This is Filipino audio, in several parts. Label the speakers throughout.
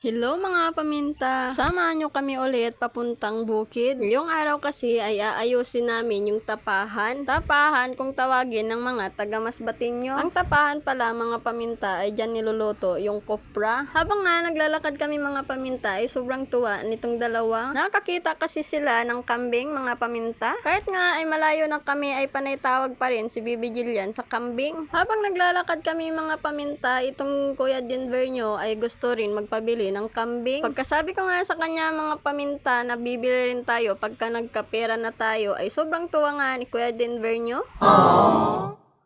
Speaker 1: Hello mga paminta! Samahan nyo kami ulit papuntang bukid. Ngayong araw kasi ay aayusin namin yung tapahan. Tapahan kung tawagin ng mga taga Masbateño. Ang tapahan pala mga paminta ay dyan niluluto yung kopra. Habang nga naglalakad kami mga paminta ay sobrang tuwa nitong dalawa. Nakakita kasi sila ng kambing mga paminta. Kahit nga ay malayo na kami ay panay tawag pa rin si Bibi Jillian sa kambing. Habang naglalakad kami mga paminta, itong Kuya Denver nyo ay gusto rin magpabili ng kambing. Pagkasabi ko nga sa kanya mga paminta na bibili rin tayo pagka nagkapera na tayo, ay sobrang tuwa nga ni Kuya Denver nyo.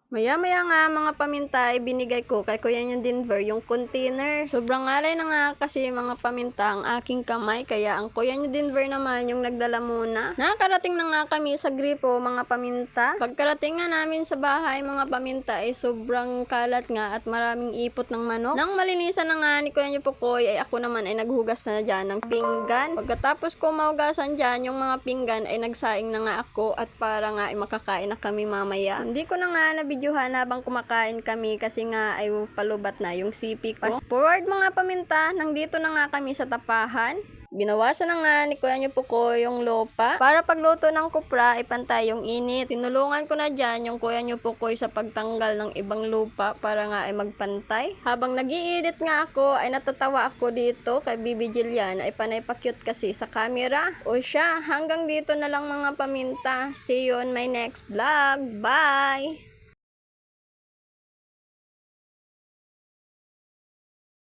Speaker 1: Maya-maya nga mga paminta ay binigay ko kay Kuya yung Denver yung container. Sobrang alay na nga kasi mga paminta ang aking kamay, kaya ang Kuya yung Denver naman yung nagdala muna. Nakarating na nga kami sa gripo mga paminta. Pagkarating nga namin sa bahay mga paminta ay sobrang kalat nga at maraming ipot ng manok. Nang malinisan na nga ni Kuya yung Pukoy ay ako naman ay naghugas na dyan ng pinggan. Pagkatapos ko mahugasan dyan yung mga pinggan ay nagsaing na nga ako at para nga ay makakain na kami mamaya. Hindi ko na nga videohan habang kumakain kami kasi nga ay palubat na yung sipi ko. Fast forward mga paminta, nandito na nga kami sa tapahan. Binawasan na nga ni Kuya niyo Pukoy yung lupa para pagluto ng kopra ay pantay yung init. Tinulungan ko na dyan yung Kuya niyo Pukoy sa pagtanggal ng ibang lupa para nga ay magpantay. Habang nag-i-edit nga ako ay natatawa ako dito kay Bibi Jillian ay panay pa-cute kasi sa camera. O siya, hanggang dito na lang mga paminta. See you on my next vlog. Bye!